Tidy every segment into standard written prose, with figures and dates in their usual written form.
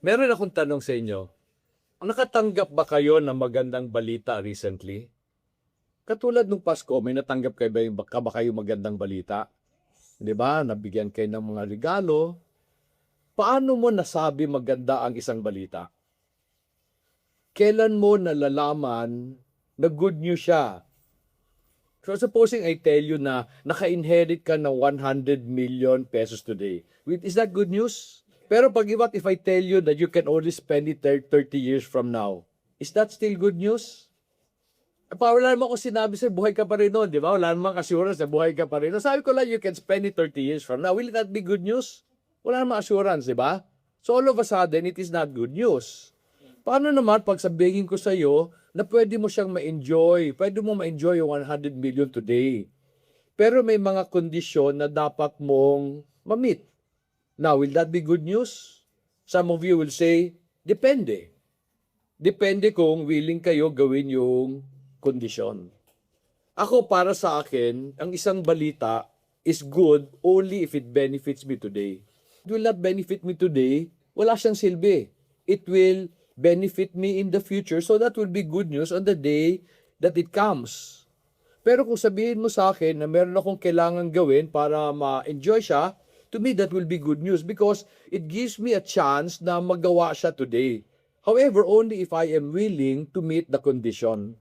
Meron akong tanong sa inyo. Nakatanggap ba kayo ng magandang balita recently? Katulad nung Pasko, may natanggap kayo ba kayo magandang balita? 'Di ba? Nabigyan kayo ng mga regalo. Paano mo nasabi maganda ang isang balita? Kailan mo nalalaman na good news siya? So supposing I tell you na naka-inherit ka ng 100 million pesos today. Is that good news? Pero what if I tell you that you can only spend it 30 years from now? Is that still good news? Wala naman akong sinabi sa'yo, buhay ka pa rin noon, di ba? Wala naman assurance na buhay ka pa rin. Sabi ko lang, you can spend it 30 years from now. Will that be good news? Wala naman assurance, di ba? So all of a sudden, it is not good news. Paano naman pag sabihin ko sa'yo na pwede mo siyang ma-enjoy? Pwede mo ma-enjoy yung 100 million today. Pero may mga kondisyon na dapat mong ma-meet. Now, will that be good news? Some of you will say, depende. Depende kung willing kayo gawin yung kondisyon. Ako, para sa akin, ang isang balita is good only if it benefits me today. It will not benefit me today, wala siyang silbi. It will benefit me in the future, so that will be good news on the day that it comes. Pero kung sabihin mo sa akin na meron akong kailangan gawin para ma-enjoy siya, to me that will be good news because it gives me a chance na magawa siya today. However, only if I am willing to meet the condition.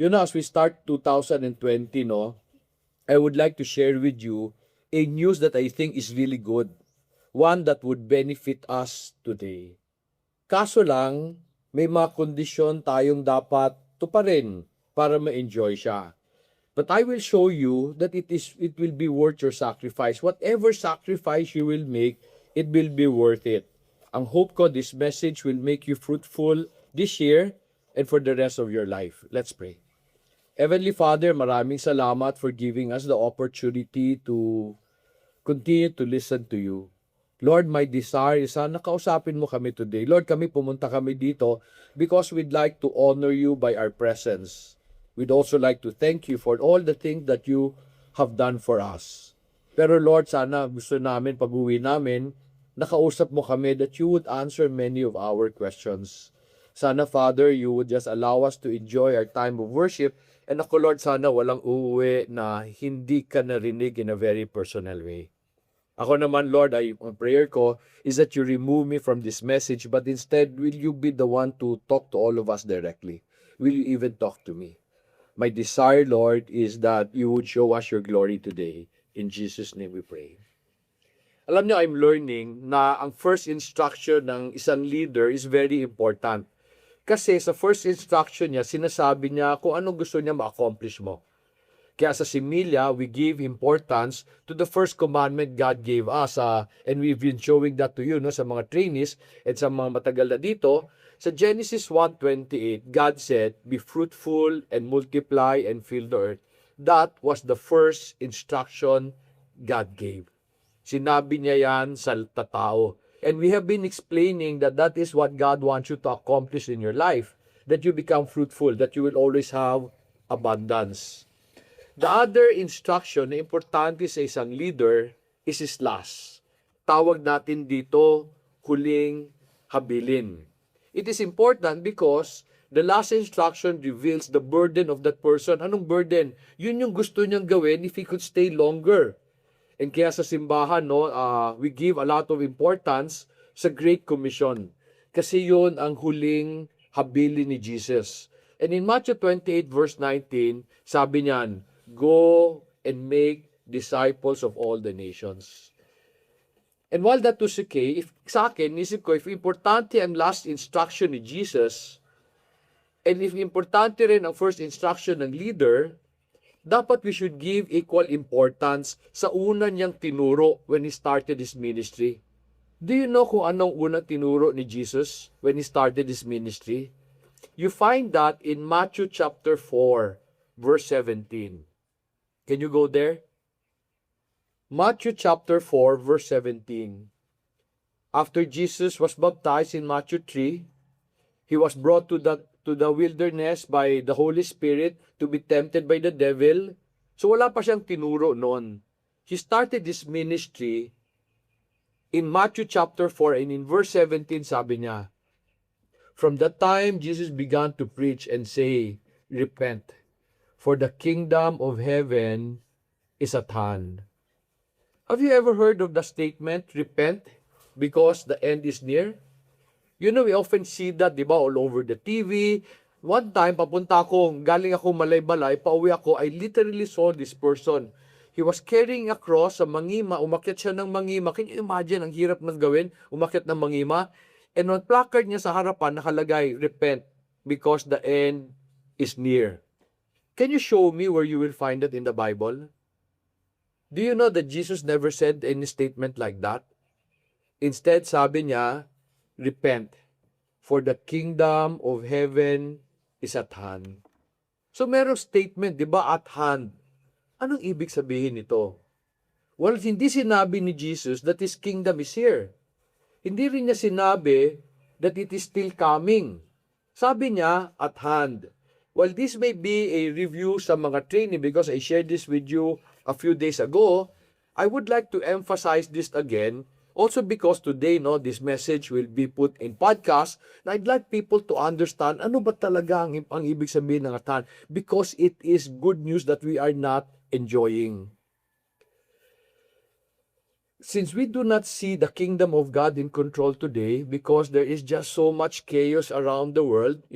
You know, as we start 2020, no, I would like to share with you a news that I think is really good. One that would benefit us today. Kaso lang, may mga kondisyon tayong dapat tuparin para ma-enjoy siya. But I will show you that it will be worth your sacrifice. Whatever sacrifice you will make, it will be worth it. Ang hope ko, this message will make you fruitful this year and for the rest of your life. Let's pray. Heavenly Father, maraming salamat for giving us the opportunity to continue to listen to you. Lord, my desire is sana kausapin mo kami today. Lord, pumunta kami dito because we'd like to honor you by our presence. We'd also like to thank you for all the things that you have done for us. Pero Lord, sana gusto namin pag-uwi namin, nakausap mo kami that you would answer many of our questions. Sana, Father, you would just allow us to enjoy our time of worship. And ako, Lord, sana walang uuwi na hindi ka narinig in a very personal way. Ako naman, Lord, ang prayer ko is that you remove me from this message, but instead, will you be the one to talk to all of us directly? Will you even talk to me? My desire, Lord, is that you would show us your glory today. In Jesus' name we pray. Alam niyo, I'm learning na ang first instruction ng isang leader is very important. Kasi sa first instruction niya, sinasabi niya kung anong gusto niya ma-accomplish mo. Kaya sa Similya, we give importance to the first commandment God gave us. And we've been showing that to you no, sa mga trainees and sa mga matagal na dito. Sa Genesis 1:28, God said, be fruitful and multiply and fill the earth. That was the first instruction God gave. Sinabi niya yan sa tao. And we have been explaining that that is what God wants you to accomplish in your life. That you become fruitful, that you will always have abundance. The other instruction na importante sa isang leader is his last. Tawag natin dito, huling habilin. It is important because the last instruction reveals the burden of that person. Anong burden? Yun yung gusto niyang gawin if he could stay longer. And kaya sa simbahan, no, we give a lot of importance sa Great Commission. Kasi yun ang huling habilin ni Jesus. And in Matthew 28 verse 19, sabi niyan, go and make disciples of all the nations. And while that was okay, sa akin, isip ko, if importante ang last instruction ni Jesus, and if importante rin ang first instruction ng leader, dapat we should give equal importance sa una niyang tinuro when he started his ministry. Do you know kung anong unang tinuro ni Jesus when he started his ministry? You find that in Matthew chapter 4, verse 17. Can you go there? Matthew chapter 4, verse 17. After Jesus was baptized in Matthew 3, he was brought to the wilderness by the Holy Spirit to be tempted by the devil. So wala pa siyang tinuro noon. He started his ministry In Matthew chapter 4 and in verse 17, sabi niya, from the time Jesus began to preach and say, repent, for the kingdom of heaven is at hand. Have you ever heard of the statement, repent, because the end is near? You know, we often see that, di ba, all over the TV. One time, galing ako Malay-Balay, pauwi ako, I literally saw this person. He was carrying a cross sa Mangima, umakyat siya ng Mangima. Can you imagine, ang hirap na gawin, umakyat ng Mangima? And on placard niya sa harapan, nakalagay, repent, because the end is near. Can you show me where you will find it in the Bible? Do you know that Jesus never said any statement like that? Instead, sabi niya, repent, for the kingdom of heaven is at hand. So merong statement, di ba, at hand. Anong ibig sabihin nito? Well, hindi sinabi ni Jesus that His kingdom is here. Hindi rin niya sinabi that it is still coming. Sabi niya, at hand. Well, this may be a review sa mga training because I shared this with you a few days ago. I would like to emphasize this again. Also because today, this message will be put in podcast, na I'd like people to understand ano ba talaga ang ibig sabihin ng atan, because it is good news that we are not enjoying. Since we do not see the kingdom of God in control today, because there is just so much chaos around the world,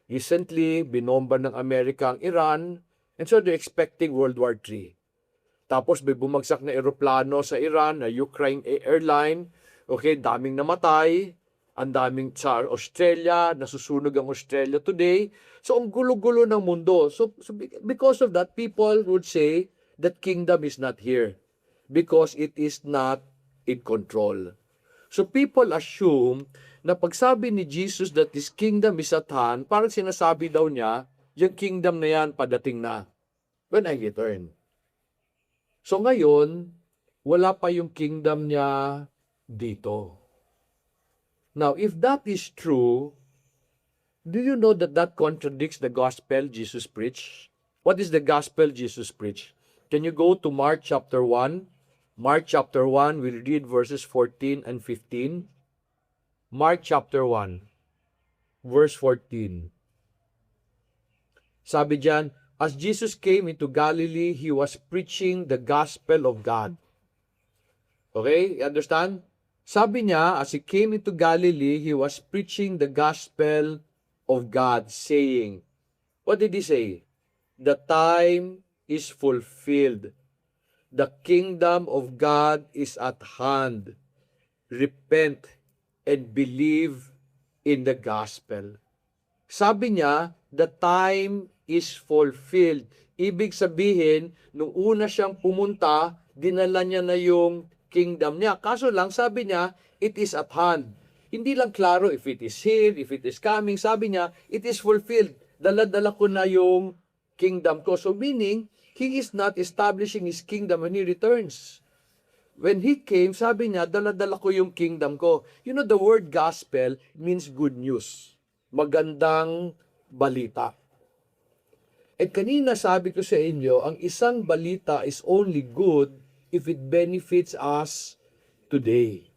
recently, binomba ng Amerika ang Iran, and so they're expecting World War III. Tapos may bumagsak na eroplano sa Iran, na Ukraine Airline. Okay, daming namatay. Ang daming sa Australia, nasusunog ang Australia today. So, ang gulo-gulo ng mundo. So because of that, people would say that kingdom is not here because it is not in control. So, people assume na pagsabi ni Jesus that His kingdom is at hand, parang sinasabi daw niya, yung kingdom na yan padating na when I return. So ngayon, wala pa yung kingdom niya dito. Now, if that is true, do you know that that contradicts the gospel Jesus preached? What is the gospel Jesus preached? Can you go to Mark chapter 1? Mark chapter 1, we'll read verses 14 and 15. Mark chapter 1, verse 14. Sabi diyan, as Jesus came into Galilee, He was preaching the gospel of God. Okay? You understand? Sabi niya, as He came into Galilee, He was preaching the gospel of God, saying, what did He say? The time is fulfilled. The kingdom of God is at hand. Repent and believe in the gospel. Sabi niya, the time is fulfilled. Ibig sabihin, nung una siyang pumunta, dinala niya na yung kingdom niya. Kaso lang, sabi niya, it is at hand. Hindi lang klaro if it is here, if it is coming. Sabi niya, it is fulfilled. Dala-dala ko na yung kingdom ko. So meaning, He is not establishing His kingdom when He returns. When He came, sabi niya, dala-dala ko yung kingdom ko. You know, the word gospel means good news. Magandang balita. At kanina sabi ko sa inyo, ang isang balita is only good if it benefits us today.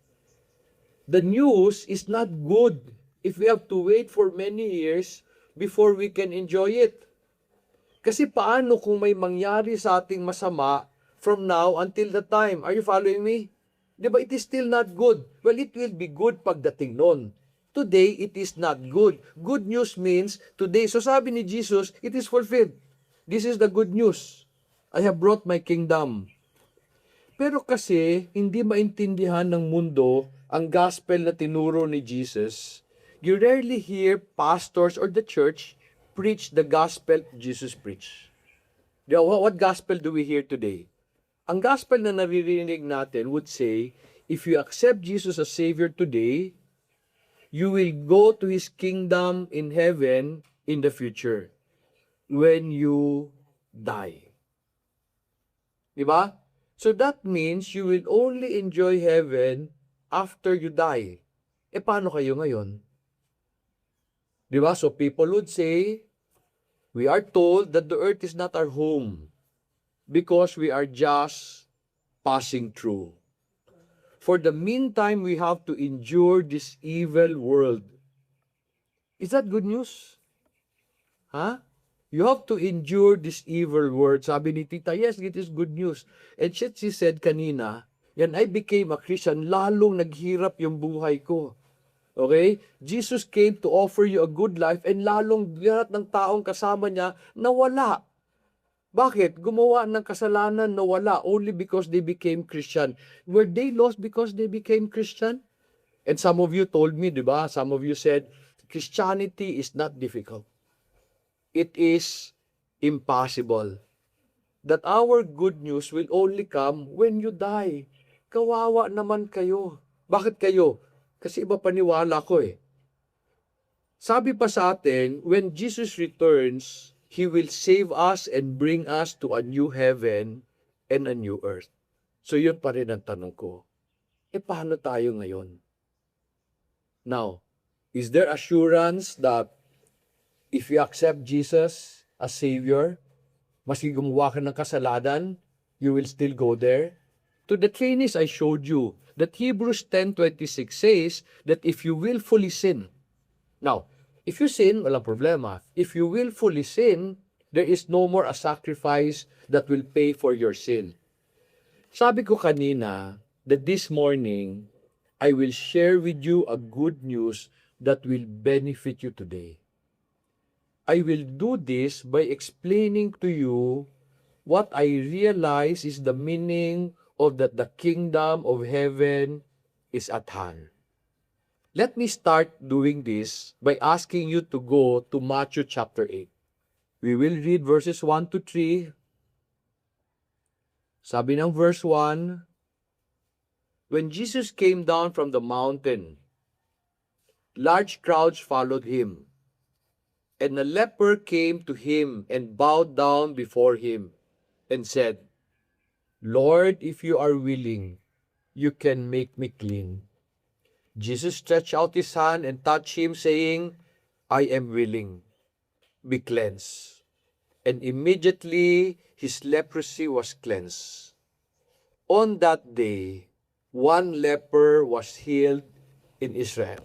The news is not good if we have to wait for many years before we can enjoy it. Kasi paano kung may mangyari sa ating masama from now until the time? Are you following me? Diba, it is still not good. Well, it will be good pagdating nun. Today, it is not good. Good news means today. So sabi ni Jesus, it is fulfilled. This is the good news. I have brought my kingdom. Pero kasi, hindi maintindihan ng mundo ang gospel na tinuro ni Jesus. You rarely hear pastors or the church preach the gospel Jesus preached. What gospel do we hear today? Ang gospel na naririnig natin would say, if you accept Jesus as Savior today, you will go to His kingdom in heaven in the future when you die. Diba? So that means you will only enjoy heaven after you die. Paano kayo ngayon? Diba? So people would say, we are told that the earth is not our home because we are just passing through. For the meantime, we have to endure this evil world. Is that good news? Huh? You have to endure this evil world. Sabi ni Tita, yes, it is good news. And she said kanina, yan, I became a Christian, lalong naghirap yung buhay ko. Okay? Jesus came to offer you a good life and lalong lahat ng taong kasama niya nawala. Bakit? Gumawa ng kasalanan nawala only because they became Christian. Were they lost because they became Christian? And some of you told me, di ba? Some of you said, Christianity is not difficult. It is impossible. That our good news will only come when you die. Kawawa naman kayo. Bakit kayo? Kasi iba paniwala ko eh. Sabi pa sa atin, when Jesus returns, He will save us and bring us to a new heaven and a new earth. So yun pa rin ang tanong ko. Paano tayo ngayon? Now, is there assurance that if you accept Jesus as Savior, maski gumawa ka ng kasalanan, you will still go there? To the trainees, I showed you that Hebrews 10:26 says that if you willfully sin, now, if you sin, walang problema. If you willfully sin, there is no more a sacrifice that will pay for your sin. Sabi ko kanina that this morning, I will share with you a good news that will benefit you today. I will do this by explaining to you what I realize is the meaning of that the kingdom of heaven is at hand. Let me start doing this by asking you to go to Matthew chapter 8. We will read verses 1 to 3. Sabi ng verse 1, when Jesus came down from the mountain, large crowds followed him. And a leper came to him and bowed down before him and said, Lord, if you are willing, you can make me clean. Jesus stretched out his hand and touched him, saying, I am willing, be cleansed. And immediately his leprosy was cleansed. On that day, one leper was healed in Israel.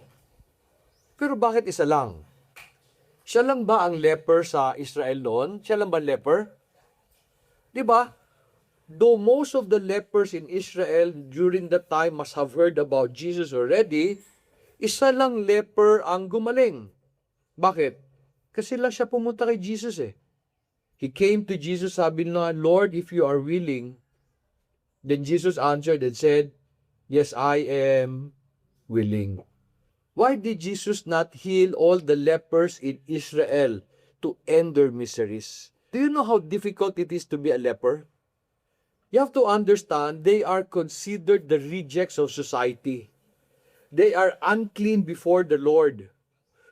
Pero bakit isa lang? Siya lang ba ang leper sa Israel noon? Siya lang ba leper? Di ba? Though most of the lepers in Israel during that time must have heard about Jesus already, isa lang leper ang gumaling. Bakit? Kasi lang siya pumunta kay Jesus eh. He came to Jesus, sabi na, Lord, if you are willing. Then Jesus answered and said, Yes, I am willing. Why did Jesus not heal all the lepers in Israel to end their miseries? Do you know how difficult it is to be a leper? You have to understand, they are considered the rejects of society. They are unclean before the Lord.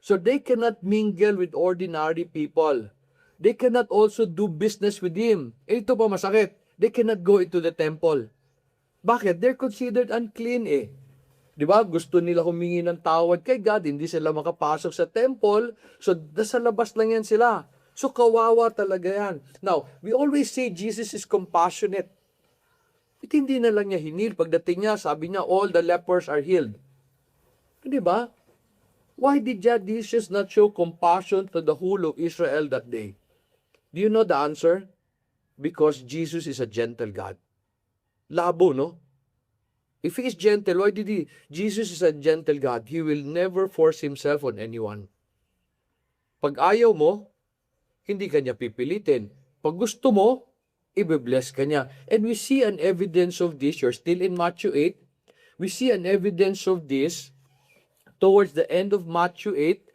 So they cannot mingle with ordinary people. They cannot also do business with Him. Ito pa masakit. They cannot go into the temple. Bakit? They're considered unclean eh. Di ba? Gusto nila humingi ng tawad kay God, hindi sila makapasok sa temple, so sa labas lang yan sila. So kawawa talaga yan. Now, we always say Jesus is compassionate. Hindi na lang niya hinil. Pagdating niya, sabi niya, all the lepers are healed. Di ba? Why did Jesus not show compassion to the whole of Israel that day? Do you know the answer? Because Jesus is a gentle God. Labo, no? If He is gentle, why did He? Jesus is a gentle God. He will never force Himself on anyone. Pag ayaw mo, hindi ka niya pipilitin. Pag gusto mo, i-bless ka niya. And we see an evidence of this. You're still in Matthew 8. We see an evidence of this towards the end of Matthew 8.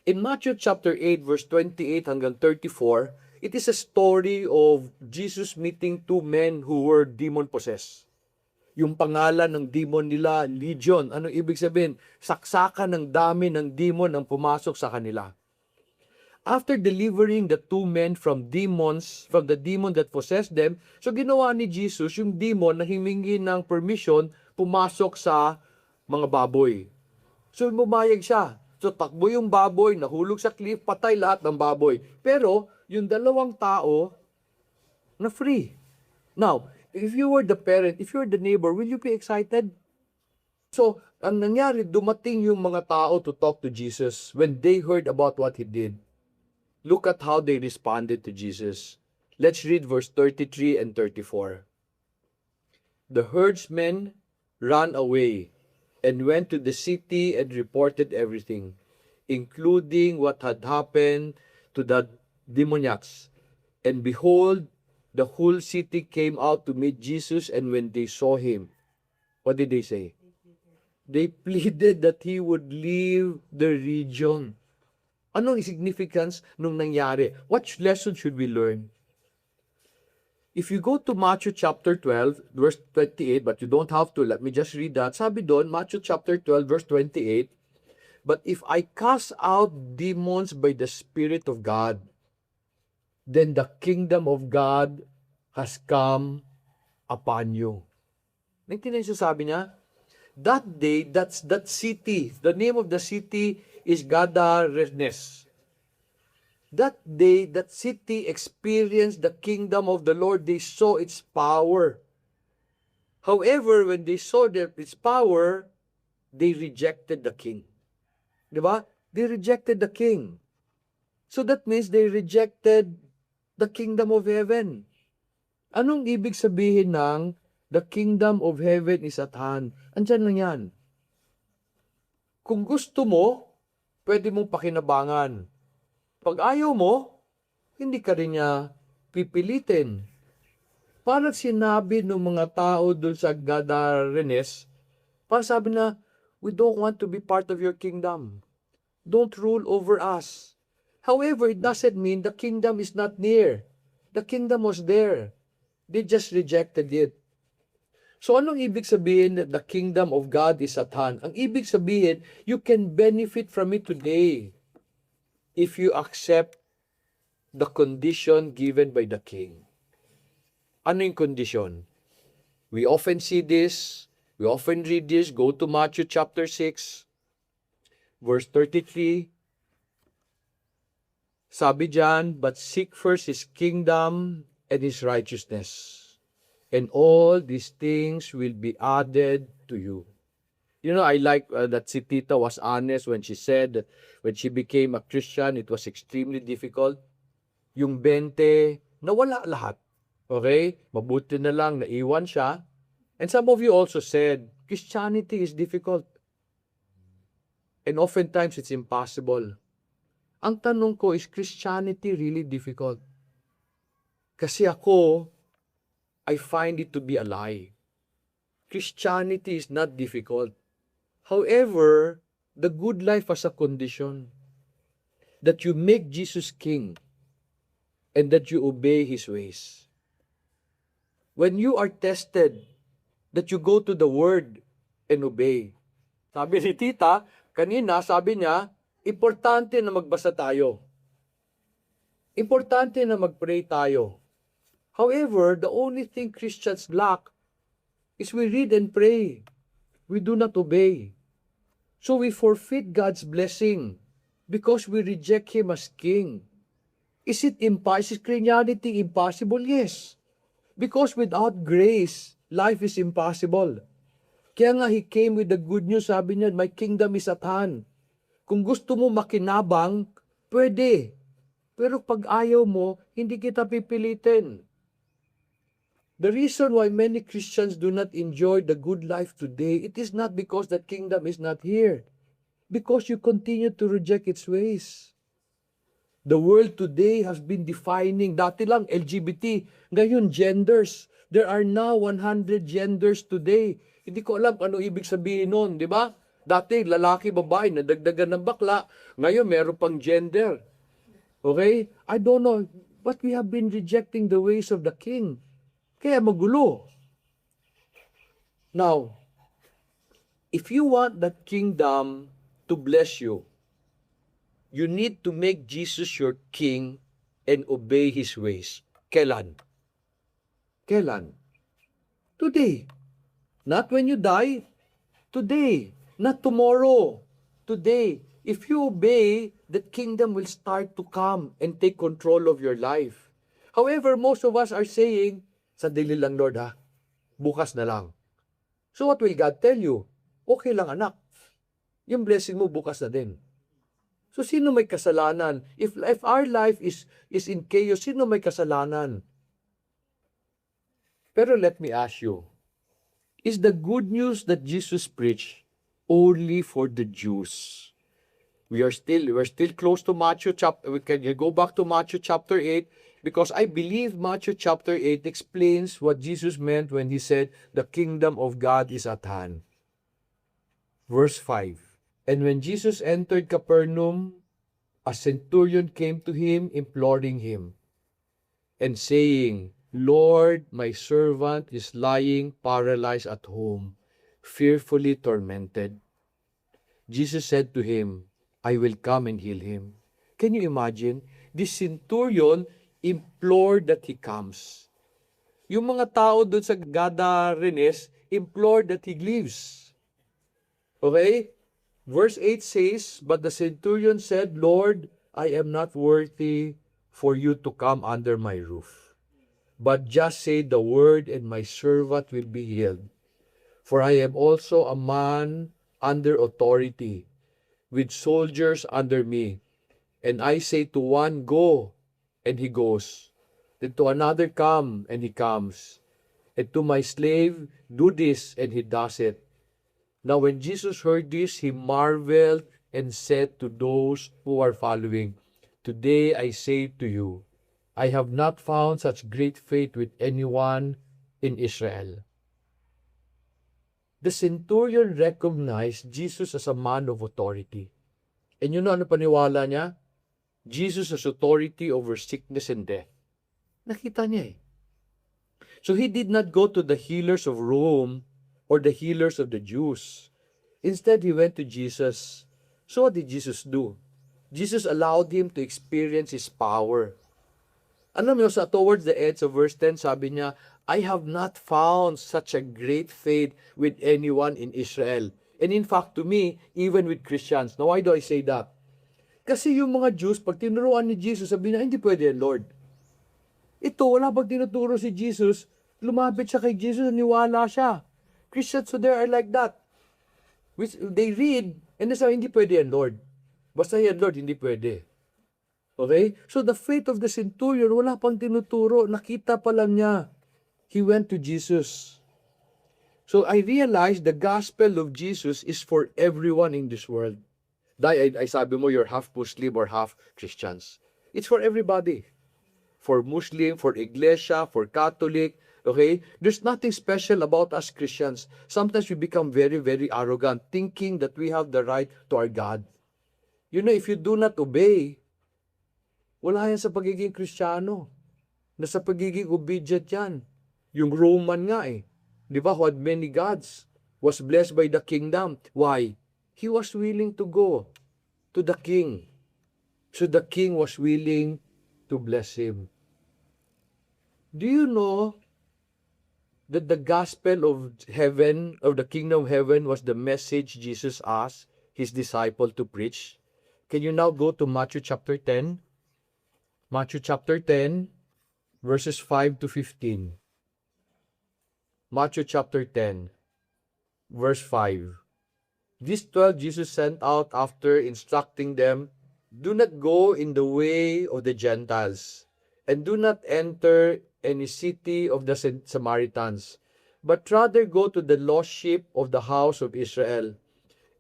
In Matthew chapter 8, verse 28 hanggang 34, it is a story of Jesus meeting two men who were demon-possessed. Yung pangalan ng demon nila, Legion. Anong ibig sabihin? Saksakan ng dami ng demon ang pumasok sa kanila. After delivering the two men from the demon that possessed them, so ginawa ni Jesus yung demon na himingi ng permission pumasok sa mga baboy. So bumayag siya. So takbo yung baboy, nahulog sa cliff, patay lahat ng baboy. Pero yung dalawang tao na free. Now, if you were the parent, if you were the neighbor, will you be excited? So, ang nangyari, dumating yung mga tao to talk to Jesus when they heard about what He did. Look at how they responded to Jesus. Let's read verse 33 and 34. The herdsmen ran away and went to the city and reported everything, including what had happened to the demoniacs. And behold, the whole city came out to meet Jesus, and when they saw Him, what did they say? They pleaded that He would leave the region. Anong significance nung nangyari? What lesson should we learn? If you go to Matthew chapter 12, verse 28, but you don't have to, let me just read that. Sabi doon, Matthew chapter 12, verse 28, but if I cast out demons by the Spirit of God, then the kingdom of God has come upon you. Naintindihan niyo sabi niya? That day, that city, the name of the city is Gadarenes. That day, that city experienced the kingdom of the Lord. They saw its power. However, when they saw its power, they rejected the king. Diba? They rejected the king. So that means they rejected the kingdom of heaven. Anong ibig sabihin ng the kingdom of heaven is at hand? Andyan lang yan. Kung gusto mo, pwede mong pakinabangan. Pag ayaw mo, hindi ka rin niya pipilitin. Parang sinabi ng mga tao doon sa Gadarenes, parang sabi na, we don't want to be part of your kingdom. Don't rule over us. However, it doesn't mean the kingdom is not near. The kingdom was there. They just rejected it. So anong ibig sabihin that the kingdom of God is at hand? Ang ibig sabihin, you can benefit from it today if you accept the condition given by the king. Ano yung condition? We often see this, we often read this, go to Matthew chapter 6, verse 33. Sabi dyan, but seek first His kingdom and His righteousness, and all these things will be added to you. You know, I like that si Tita was honest when she said that when she became a Christian, it was extremely difficult. Yung 20, nawala lahat. Okay? Mabuti na lang, naiwan siya. And some of you also said, Christianity is difficult. And oftentimes, it's impossible. Ang tanong ko, is Christianity really difficult? Kasi ako, I find it to be a lie. Christianity is not difficult. However, the good life has a condition that you make Jesus king and that you obey His ways. When you are tested, that you go to the Word and obey. Sabi ni Tita, kanina sabi niya, importante na magbasa tayo. Importante na mag-pray tayo. However, the only thing Christians lack is we read and pray. We do not obey. So we forfeit God's blessing because we reject Him as King. Is it impossible? Is Christianity impossible? Yes. Because without grace, life is impossible. Kaya nga He came with the good news, sabi niya, my kingdom is at hand. Kung gusto mo makinabang, pwede. Pero pag ayaw mo, hindi kita pipilitin. The reason why many Christians do not enjoy the good life today, it is not because that kingdom is not here. Because you continue to reject its ways. The world today has been defining, dati lang LGBT, ngayon genders. There are now 100 genders today. Hindi ko alam ano ibig sabihin nun, di ba? Dati lalaki, babae, nadagdagan ng bakla. Ngayon meron pang gender. Okay? I don't know, but we have been rejecting the ways of the king. Kaya magulo. Now, if you want that kingdom to bless you, you need to make Jesus your king and obey His ways. Kailan? Kailan? Today. Not when you die. Today. Not tomorrow. Today. If you obey, that kingdom will start to come and take control of your life. However, most of us are saying, sandali lang Lord ha, bukas na lang. So what will God tell you? okay lang anak. Yung blessing mo bukas na din. So sino may kasalanan? If our life is in chaos, sino may kasalanan? Pero let me ask you, is the good news that Jesus preached only for the Jews? We're still close to Matthew chapter. We can go back to Matthew chapter 8 because I believe Matthew chapter 8 explains what Jesus meant when he said the kingdom of God is at hand. Verse 5. And when Jesus entered Capernaum, a centurion came to him imploring him and saying, Lord, my servant is lying paralyzed at home, fearfully tormented. Jesus said to him, I will come and heal him. Can you imagine? This centurion implored that he comes. Yung mga tao doon sa Gadarenes implored that he leaves. Okay? Verse 8 says, But the centurion said, Lord, I am not worthy for you to come under my roof. But just say the word and my servant will be healed. For I am also a man under authority, with soldiers under me. And I say to one, go, and he goes. Then to another, come, and he comes. And to my slave, do this, and he does it. Now when Jesus heard this, he marveled and said to those who are following, Today I say to you, I have not found such great faith with anyone in Israel. The centurion recognized Jesus as a man of authority. And you know ano paniwala niya? Jesus has authority over sickness and death. Nakita niya eh. So he did not go to the healers of Rome or the healers of the Jews. Instead, he went to Jesus. So what did Jesus do? Jesus allowed him to experience his power. Alam mo, towards the edge of verse 10, sabi niya, I have not found such a great faith with anyone in Israel. And in fact, to me, even with Christians. Now, why do I say that? Kasi yung mga Jews, pag tinuruan ni Jesus, sabi na, hindi pwede yan, Lord. Ito, wala pag tinuturo si Jesus, lumapit siya kay Jesus, niwala siya. Christians today are like that. Which they read, and they say, hindi pwede yan, Lord. Basta yan, Lord, hindi pwede. Okay? So the faith of the centurion, wala pang tinuturo. Nakita pa lang niya. He went to Jesus. So I realized the gospel of Jesus is for everyone in this world. Dahil ay sabi mo, you're half Muslim or half Christians. It's for everybody. For Muslim, for Iglesia, for Catholic. Okay? There's nothing special about us Christians. Sometimes we become very, very arrogant, thinking that we have the right to our God. You know, if you do not obey, wala yan sa pagiging Kristiyano. Nasa pagiging obedient yan. Yung Roman nga eh. Di ba? Who had many gods. Was blessed by the kingdom. Why? He was willing to go to the king. So the king was willing to bless him. Do you know that the gospel of heaven, of the kingdom of heaven, was the message Jesus asked his disciple to preach? Can you now go to Matthew chapter 10? Matthew chapter 10, verses 5 to 15. Matthew chapter 10, verse 5. These 12 Jesus sent out after instructing them, Do not go in the way of the Gentiles, and do not enter any city of the Samaritans, but rather go to the lost sheep of the house of Israel.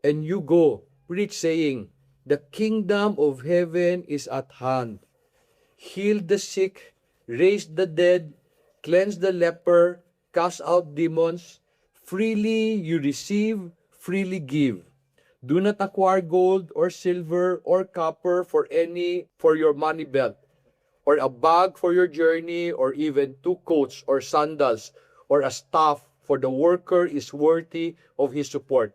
And you go, preach saying, The kingdom of heaven is at hand. Heal the sick, raise the dead, cleanse the leper, cast out demons. Freely you receive, freely give. Do not acquire gold or silver or copper for your money belt, or a bag for your journey, or even 2 coats or sandals, or a staff, for the worker is worthy of his support.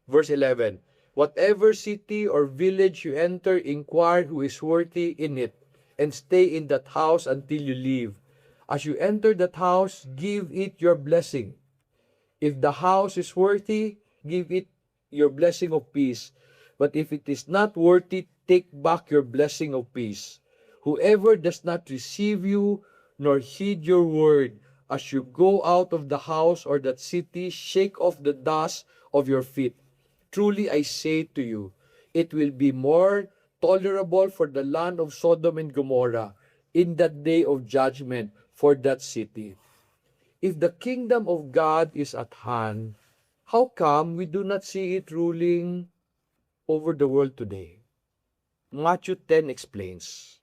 Verse 11. Whatever city or village you enter, inquire who is worthy in it, and stay in that house until you leave. As you enter that house, give it your blessing. If the house is worthy, give it your blessing of peace. But if it is not worthy, take back your blessing of peace. Whoever does not receive you, nor heed your word, as you go out of the house or that city, shake off the dust of your feet. Truly I say to you, it will be more tolerable for the land of Sodom and Gomorrah in that day of judgment for that city. If the kingdom of God is at hand, how come we do not see it ruling over the world today? Matthew 10 explains.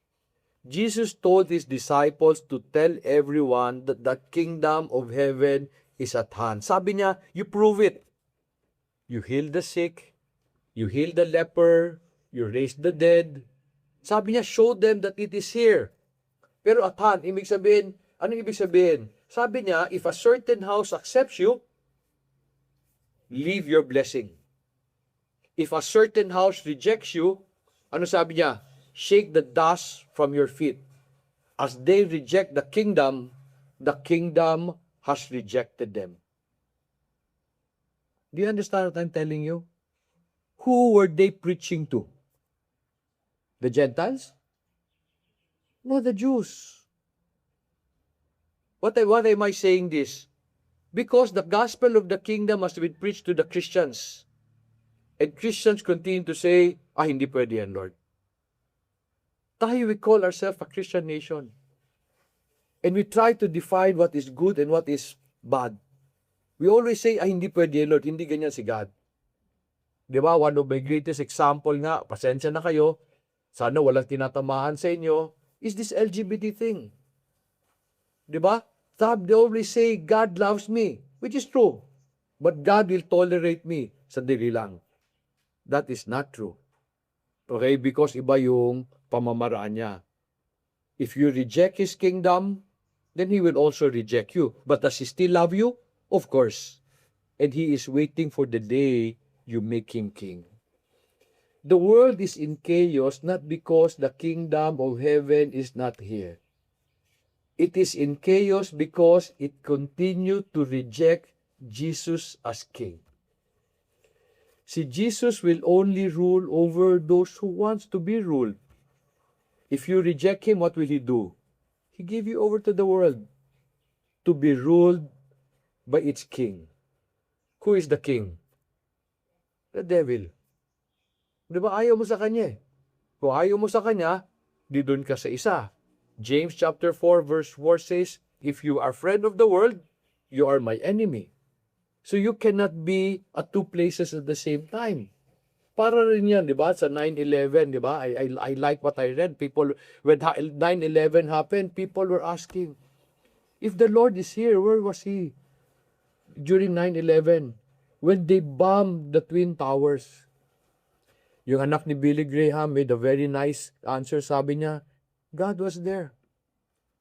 Jesus told his disciples to tell everyone that the kingdom of heaven is at hand. Sabi niya, you prove it. You heal the sick, you heal the leper, you raise the dead. Sabi niya, show them that it is here. Pero at hand, ibig sabihin, ano ibig sabihin? Sabi niya, if a certain house accepts you, leave your blessing. If a certain house rejects you, ano sabi niya? Shake the dust from your feet. As they reject the kingdom has rejected them. Do you understand what I'm telling you? Who were they preaching to? The Gentiles? No, the Jews. Why am I saying this? Because the gospel of the kingdom has been preached to the Christians. And Christians continue to say, hindi pwede yan, Lord. Tayo, we call ourselves a Christian nation. And we try to define what is good and what is bad. We always say, hindi pwede yan, Lord. Hindi ganyan si God. Di ba? One of my greatest example nga, pasensya na kayo, sana walang tinatamahan sa inyo, is this LGBT thing. Di ba? They always say, God loves me, which is true. But God will tolerate me. Sandali lang. That is not true. Okay? Because iba yung pamamaraan niya. If you reject His kingdom, then He will also reject you. But does He still love you? Of course. And He is waiting for the day you make Him king. The world is in chaos not because the kingdom of heaven is not here. It is in chaos because it continued to reject Jesus as king. See, Jesus will only rule over those who wants to be ruled. If you reject Him, what will He do? He give you over to the world to be ruled by its king. Who is the king? The devil. Di ba ayaw mo sa kanya? Kung ayaw mo sa kanya, di doon ka sa isa. James chapter 4 verse 4 says, if you are friend of the world, you are my enemy. So you cannot be at two places at the same time. Para rin yan, di ba? Sa 9/11, di ba? I like what I read. People, when 9/11 happened, people were asking, if the Lord is here, where was He during 9/11? When they bombed the Twin Towers. Yung anak ni Billy Graham made a very nice answer. Sabi niya, God was there,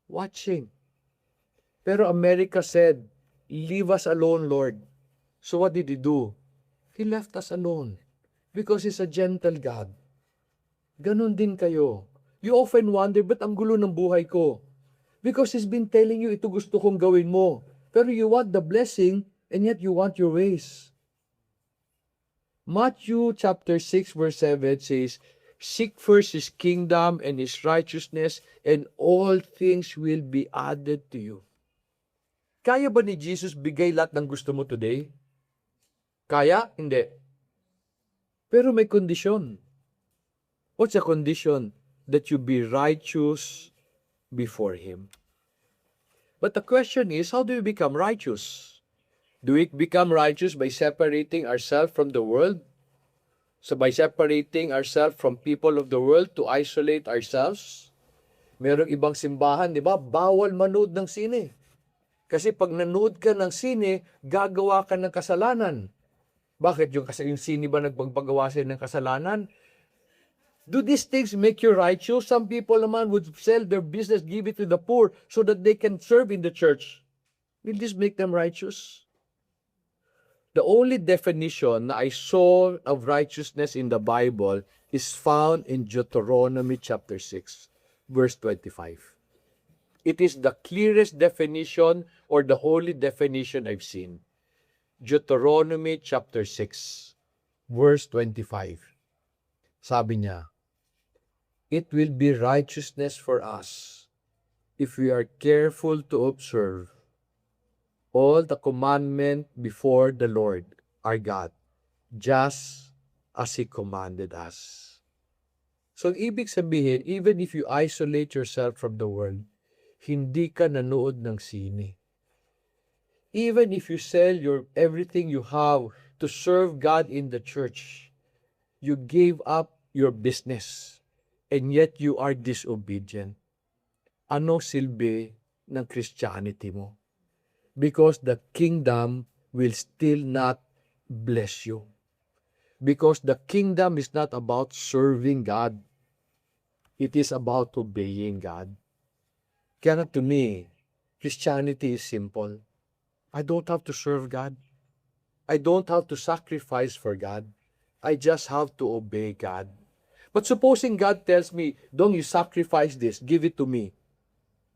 watching. Pero America said, leave us alone, Lord. So what did He do? He left us alone. Because He's a gentle God. Ganon din kayo. You often wonder, ba't ang gulo ng buhay ko? Because He's been telling you, ito gusto kong gawin mo. Pero you want the blessing, and yet you want your ways. Matthew chapter 6 verse 7 says, seek first His kingdom and His righteousness, and all things will be added to you. Kaya ba ni Jesus bigay lahat ng gusto mo today? Kaya? Hindi. Pero may kondisyon. What's the condition? That you be righteous before Him. But the question is, how do we become righteous? Do we become righteous by separating ourselves from the world? So by separating ourselves from people of the world to isolate ourselves? Merong ibang simbahan, di ba? Bawal manood ng sine. Kasi pag nanood ka ng sine, gagawa ka ng kasalanan. Bakit? Yung sine ba nagpagpagawa sila ng kasalanan? Do these things make you righteous? Some people naman would sell their business, give it to the poor so that they can serve in the church. Will this make them righteous? The only definition I saw of righteousness in the Bible is found in Deuteronomy chapter 6, verse 25. It is the clearest definition or the holy definition I've seen. Deuteronomy chapter 6, verse 25. Sabi niya, it will be righteousness for us if we are careful to observe all the commandment before the Lord our God just as He commanded us. So, ang ibig sabihin, even if you isolate yourself from the world, hindi ka nanood ng sine. Even if you sell everything you have to serve God in the church, you gave up your business, and yet you are disobedient. Ano silbi ng Christianity mo? Because the kingdom will still not bless you. Because the kingdom is not about serving God. It is about obeying God. Kaya to me, Christianity is simple. I don't have to serve God. I don't have to sacrifice for God. I just have to obey God. But supposing God tells me, don't you sacrifice this, give it to me.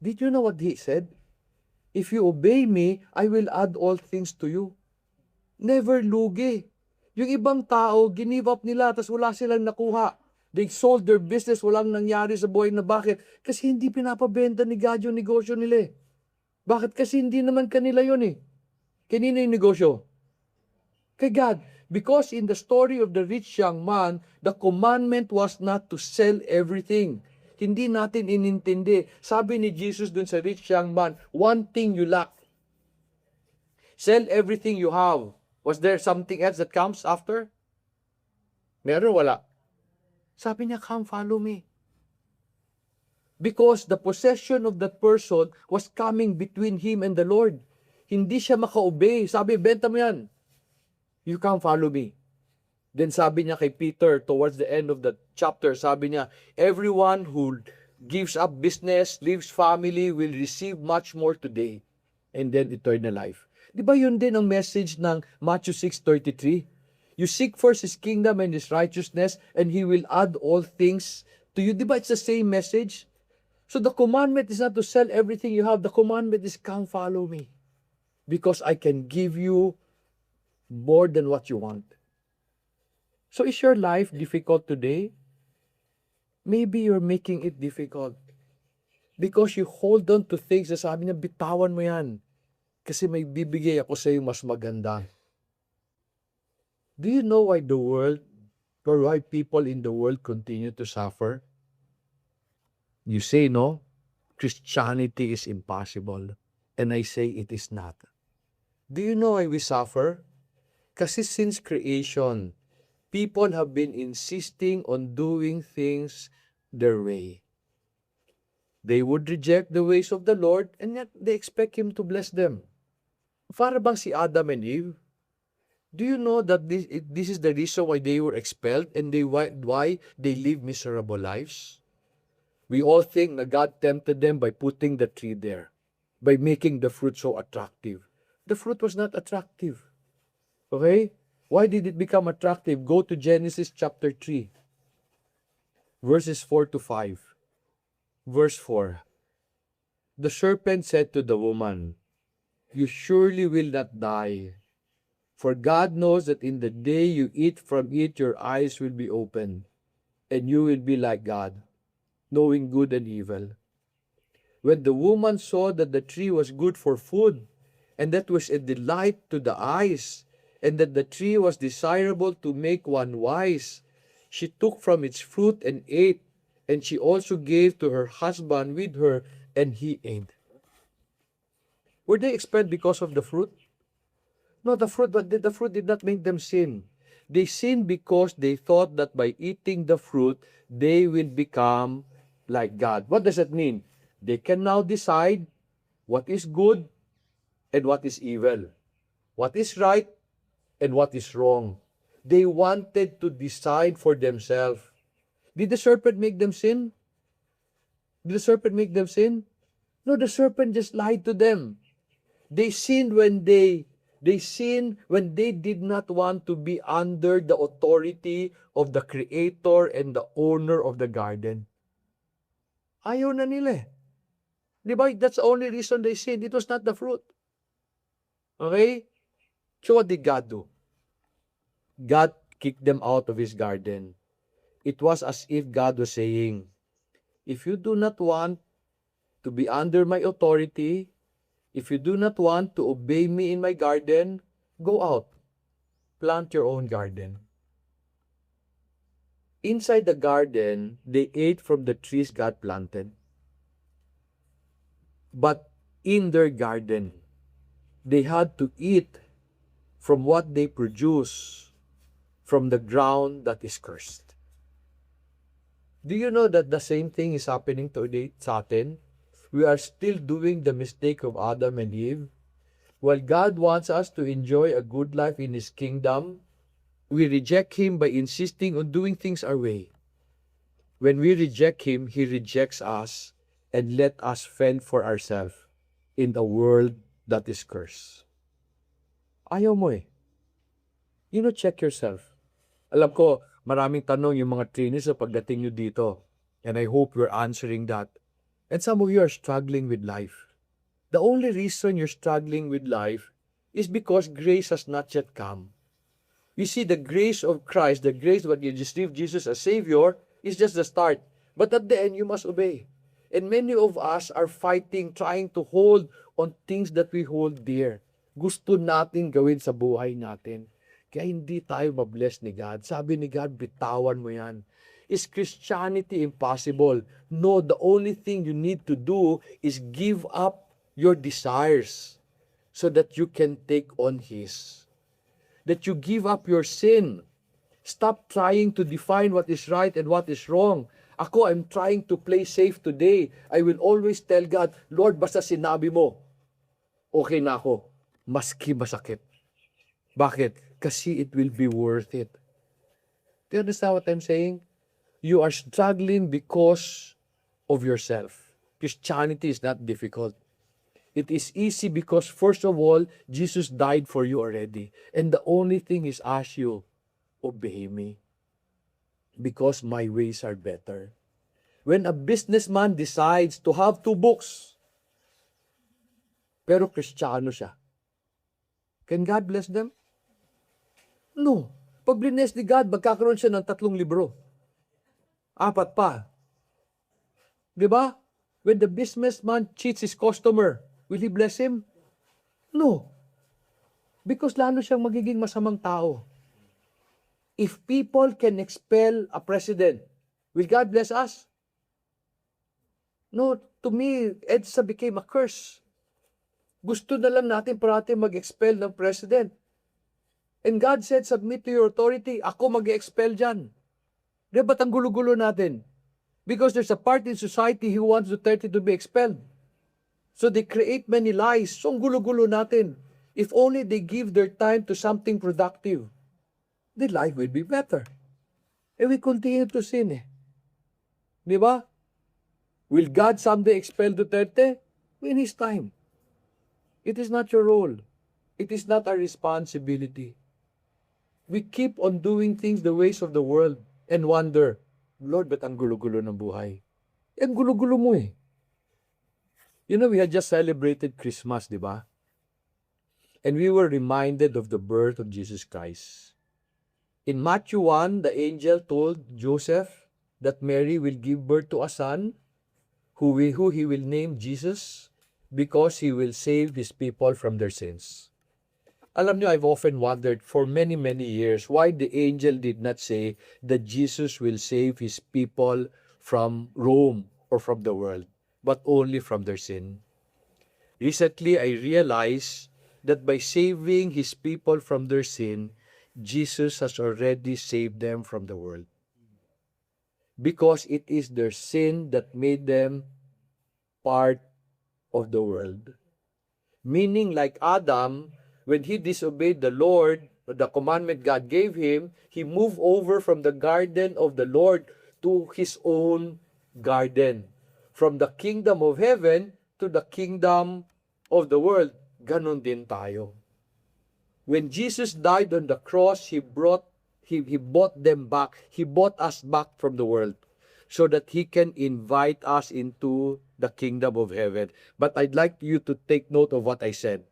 Did you know what He said? If you obey me, I will add all things to you. Never lugi. Yung ibang tao, ginive up nila, tas wala silang nakuha. They sold their business, walang nangyari sa buhay na bakit? Kasi hindi pinapabenta ni God yung negosyo nila eh. Bakit? Kasi hindi naman kanila yun eh. Kanina yung negosyo? Kay God. Because in the story of the rich young man, the commandment was not to sell everything. Hindi natin inintindi. Sabi ni Jesus dun sa rich young man, one thing you lack. Sell everything you have. Was there something else that comes after? Meron, wala. Sabi niya, come follow me. Because the possession of that person was coming between him and the Lord. Hindi siya maka-obey. Sabi, benta mo yan. You come follow me. Then sabi niya kay Peter, towards the end of the chapter, sabi niya, everyone who gives up business, leaves family, will receive much more today. And then eternal life. Di ba yun din ang message ng Matthew 6:33? You seek first His kingdom and His righteousness, and He will add all things to you. Di ba it's the same message? So the commandment is not to sell everything you have. The commandment is come follow me. Because I can give you more than what you want. So is your life difficult today? Maybe you're making it difficult. Because you hold on to things na sabi niya, bitawan mo yan. Kasi may bibigay ako sa iyo mas maganda. Do you know why the world, or why people in the world continue to suffer? You say, no, Christianity is impossible. And I say it is not. Do you know why we suffer? Kasi since creation, people have been insisting on doing things their way. They would reject the ways of the Lord, and yet they expect Him to bless them. Para bang si Adam and Eve? Do you know that this is the reason why they were expelled and why they live miserable lives? We all think that God tempted them by putting the tree there, by making the fruit so attractive. The fruit was not attractive. Okay? Why did it become attractive? Go to Genesis chapter 3, verses 4 to 5. Verse 4. The serpent said to the woman, you surely will not die. For God knows that in the day you eat from it, your eyes will be opened, and you will be like God, knowing good and evil. When the woman saw that the tree was good for food, and that was a delight to the eyes, and that the tree was desirable to make one wise, she took from its fruit and ate, and she also gave to her husband with her, and he ate. Were they expelled because of the fruit? No, the fruit did not make them sin. They sinned because they thought that by eating the fruit, they will become like God. What does that mean? They can now decide what is good and what is evil, what is right and what is wrong. They wanted to decide for themselves. Did the serpent make them sin? Did the serpent make them sin? No, the serpent just lied to them. They sinned when they did not want to be under the authority of the creator and the owner of the garden. Ayaw na nila. Di ba? That's the only reason they sinned. It was not the fruit. Okay? So what did God do? God kicked them out of His garden. It was as if God was saying, if you do not want to be under my authority, if you do not want to obey me in my garden, go out. plant your own garden. Inside the garden, they ate from the trees God planted. But in their garden, they had to eat from what they produce from the ground that is cursed. Do you know that the same thing is happening today sa atin? We are still doing the mistake of Adam and Eve. While God wants us to enjoy a good life in His kingdom, we reject Him by insisting on doing things our way. When we reject Him, He rejects us and let us fend for ourselves in a world that is cursed. Ayaw mo eh. Check yourself. Alam ko, maraming tanong yung mga trainees sa pagdating nyo dito. And I hope we're answering that. And some of you are struggling with life. The only reason you're struggling with life is because grace has not yet come. You see, the grace of Christ, the grace that you received Jesus as Savior, is just the start. But at the end, you must obey. And many of us are fighting, trying to hold on things that we hold dear. Gusto natin gawin sa buhay natin. Kaya hindi tayo mabless ni God. Sabi ni God, bitawan mo yan. Is Christianity impossible? No, the only thing you need to do is give up your desires so that you can take on His. That you give up your sin. Stop trying to define what is right and what is wrong. Ako, I'm trying to play safe today. I will always tell God, Lord, basta sinabi mo, okay na ako. Maski masakit. Bakit? Kasi it will be worth it. Do you understand what I'm saying? You are struggling because of yourself. Christianity is not difficult. It is easy because, first of all, Jesus died for you already. And the only thing is ask you, obey me. Because my ways are better. When a businessman decides to have 2 books, pero Kristiyano siya, can God bless them? No. Pag bless ni God, magkakaroon siya ng 3 libro. 4 pa. Diba? When the businessman cheats his customer, will he bless him? No. Because lalo siyang magiging masamang tao. If people can expel a president, will God bless us? No. To me, EDSA became a curse. Gusto na lang natin parati mag-expel ng president. And God said, submit to your authority. Ako mag-expel dyan. Di ba't ang gulo-gulo natin? Because there's a part in society who wants Duterte to be expelled. So they create many lies. So ang gulo-gulo natin. If only they give their time to something productive, the life will be better. And we continue to sin eh. Di ba? Will God someday expel Duterte? In His time. It is not your role. It is not our responsibility. We keep on doing things the ways of the world and wonder, Lord, ba't ang gulo-gulo ng buhay? Ang gulo-gulo mo eh. We had just celebrated Christmas, di ba? And we were reminded of the birth of Jesus Christ. In Matthew 1, the angel told Joseph that Mary will give birth to a son who he will name Jesus because he will save his people from their sins. Alam niyo, I've often wondered for many, many years why the angel did not say that Jesus will save his people from Rome or from the world, but only from their sin. Recently, I realized that by saving his people from their sin, Jesus has already saved them from the world. Because it is their sin that made them part of the world. Meaning, like Adam, when he disobeyed the Lord, the commandment God gave him, he moved over from the garden of the Lord to his own garden. From the kingdom of heaven to the kingdom of the world. Ganon din tayo. When Jesus died on the cross, He bought them back. He bought us back from the world so that He can invite us into the kingdom of heaven. But I'd like you to take note of what I said.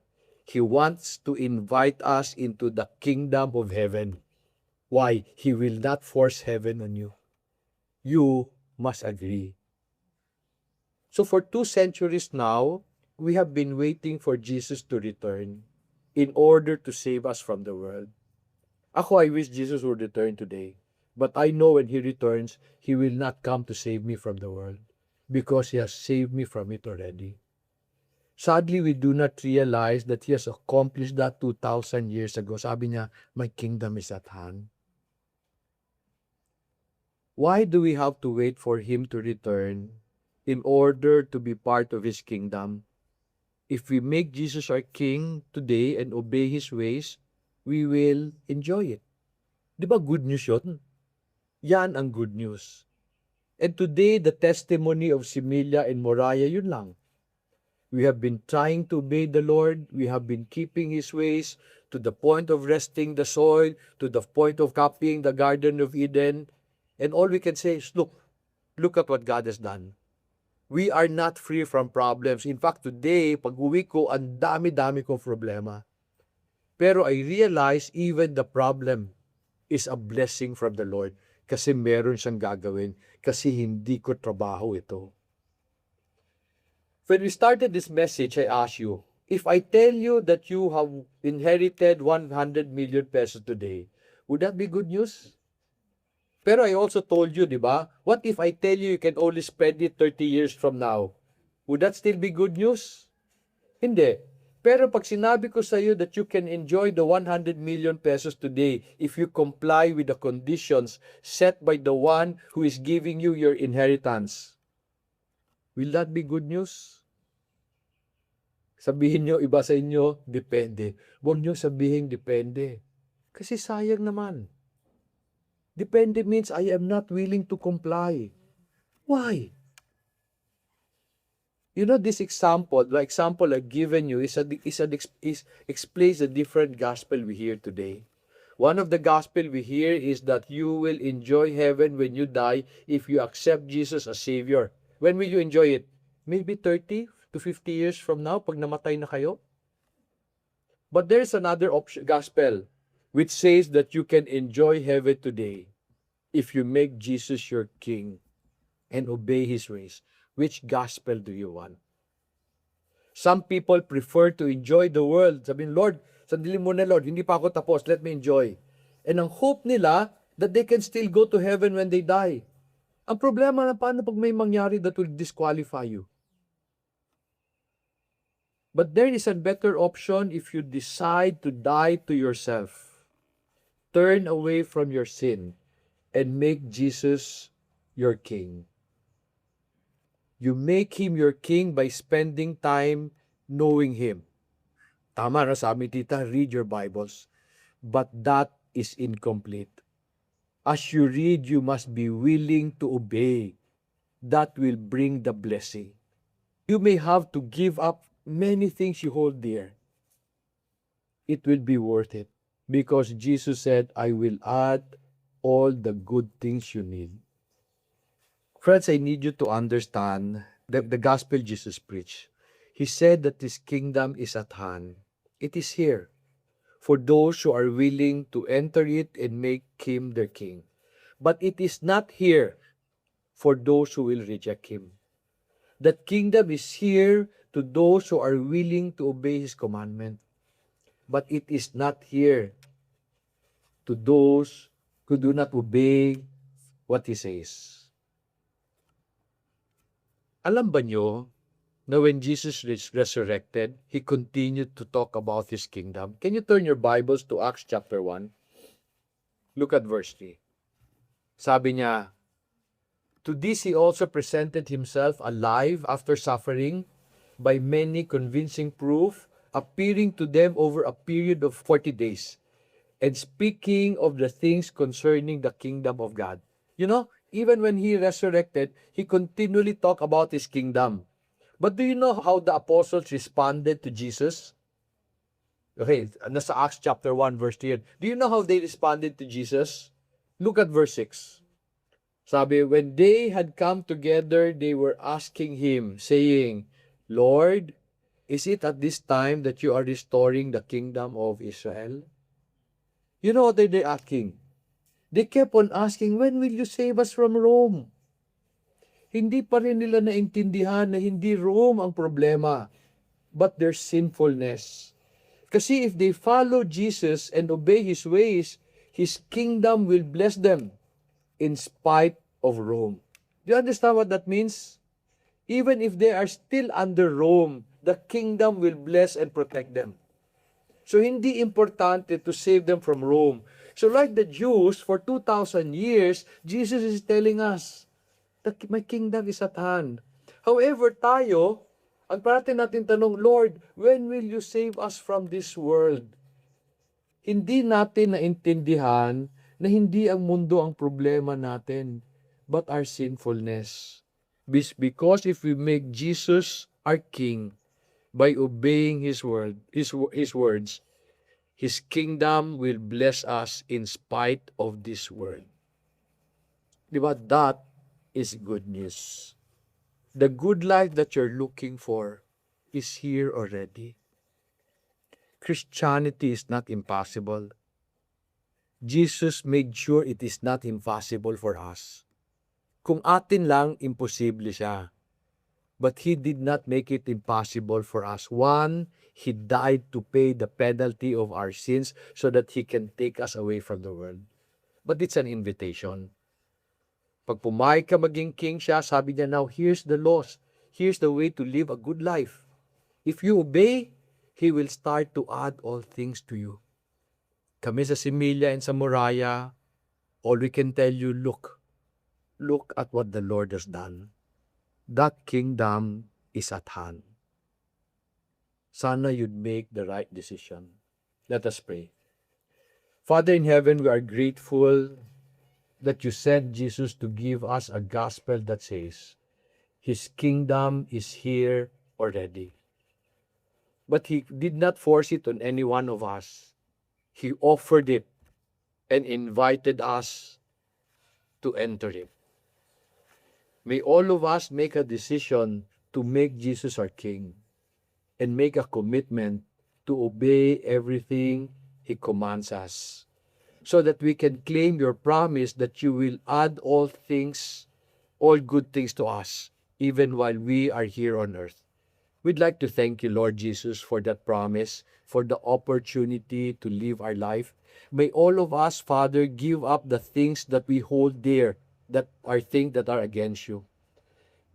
He wants to invite us into the kingdom of heaven. Why? He will not force heaven on you. You must agree. So for 2 centuries now, we have been waiting for Jesus to return in order to save us from the world. Ako, I wish Jesus would return today. But I know when He returns, He will not come to save me from the world because He has saved me from it already. Sadly, we do not realize that He has accomplished that 2,000 years ago. Sabi niya, my kingdom is at hand. Why do we have to wait for Him to return in order to be part of His kingdom? If we make Jesus our King today and obey His ways, we will enjoy it. Di ba good news yun? Yan ang good news. And today, the testimony of Similia and Moriah, yun lang. We have been trying to obey the Lord. We have been keeping His ways to the point of resting the soil, to the point of copying the Garden of Eden. And all we can say is, look at what God has done. We are not free from problems. In fact, today, pag-uwi ko, ang dami-dami kong problema. Pero I realize even the problem is a blessing from the Lord kasi meron siyang gagawin kasi hindi ko trabaho ito. When we started this message, I asked you, if I tell you that you have inherited 100 million pesos today, would that be good news? Pero I also told you, di ba? What if I tell you can only spend it 30 years from now? Would that still be good news? Hindi. Pero pag sinabi ko sa iyo that you can enjoy the 100 million pesos today if you comply with the conditions set by the one who is giving you your inheritance, will that be good news? Sabihin nyo, iba sa inyo, depende. Huwag nyo sabihin depende. Kasi sayang naman. Depende means I am not willing to comply. Why? You know, this example, the example I've given you explains the different gospel we hear today. One of the gospel we hear is that you will enjoy heaven when you die if you accept Jesus as Savior. When will you enjoy it? Maybe 30 to 50 years from now, pag namatay na kayo? But there's another gospel which says that you can enjoy heaven today if you make Jesus your King and obey His ways. Which gospel do you want? Some people prefer to enjoy the world. Sabihin, Lord, sandali muna Lord, hindi pa ako tapos, let me enjoy. And ang hope nila that they can still go to heaven when they die. Ang problema na paano pag may mangyari that will disqualify you? But there is a better option if you decide to die to yourself. Turn away from your sin and make Jesus your King. You make Him your King by spending time knowing Him. Tama na sabi tita, read your Bibles. But that is incomplete. As you read, you must be willing to obey. That will bring the blessing. You may have to give up many things you hold dear. It will be worth it. Because Jesus said, I will add all the good things you need. Friends, I need you to understand the gospel Jesus preached. He said that His kingdom is at hand. It is here for those who are willing to enter it and make Him their King. But it is not here for those who will reject Him. That kingdom is here to those who are willing to obey His commandment. But it is not here to those who do not obey what He says. Alam ba nyo na when Jesus resurrected, He continued to talk about His kingdom? Can you turn your Bibles to Acts chapter 1? Look at verse 3. Sabi niya, to this He also presented Himself alive after suffering by many convincing proof, appearing to them over a period of 40 days, and speaking of the things concerning the kingdom of God. You know, even when He resurrected, He continually talked about His kingdom. But do you know how the apostles responded to Jesus? Okay, nasa Acts chapter 1 verse 3. Do you know how they responded to Jesus? Look at verse 6. Sabi, when they had come together, they were asking Him, saying, Lord, is it at this time that you are restoring the kingdom of Israel? You know what they're asking? They kept on asking, when will you save us from Rome? Hindi pa rin nila naintindihan na hindi Rome ang problema, but their sinfulness. Kasi if they follow Jesus and obey His ways, His kingdom will bless them in spite of Rome. Do you understand what that means? Even if they are still under Rome, the kingdom will bless and protect them. So hindi importante to save them from Rome. So like the Jews, for 2,000 years, Jesus is telling us, my kingdom is at hand. However, tayo, ang parating natin tanong, Lord, when will you save us from this world? Hindi natin naintindihan na hindi ang mundo ang problema natin, but our sinfulness. Because if we make Jesus our King by obeying His word, His words, His kingdom will bless us in spite of this world. Diba? That is good news. The good life that you're looking for is here already. Christianity is not impossible. Jesus made sure it is not impossible for us. Kung atin lang, imposible siya. But He did not make it impossible for us. One, He died to pay the penalty of our sins so that He can take us away from the world. But it's an invitation. Pag pumayag ka maging king siya, sabi niya, now here's the laws. Here's the way to live a good life. If you obey, He will start to add all things to you. Kami sa Similia and sa Moriah, all we can tell you, look at what the Lord has done. That kingdom is at hand. Sana you'd make the right decision. Let us pray. Father in heaven, we are grateful that you sent Jesus to give us a gospel that says, His kingdom is here already. But He did not force it on any one of us. He offered it and invited us to enter it. May all of us make a decision to make Jesus our King and make a commitment to obey everything He commands us, so that we can claim your promise that you will add all things, all good things to us, even while we are here on earth. We'd like to thank you, Lord Jesus, for that promise, for the opportunity to live our life. May all of us, Father, give up the things that we hold dear, that are things that are against you.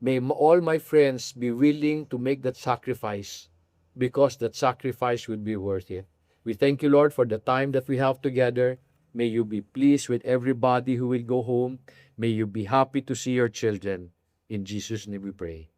May all my friends be willing to make that sacrifice, because that sacrifice would be worth it. We thank you, Lord, for the time that we have together. May you be pleased with everybody who will go home. May you be happy to see your children. In Jesus' name we pray.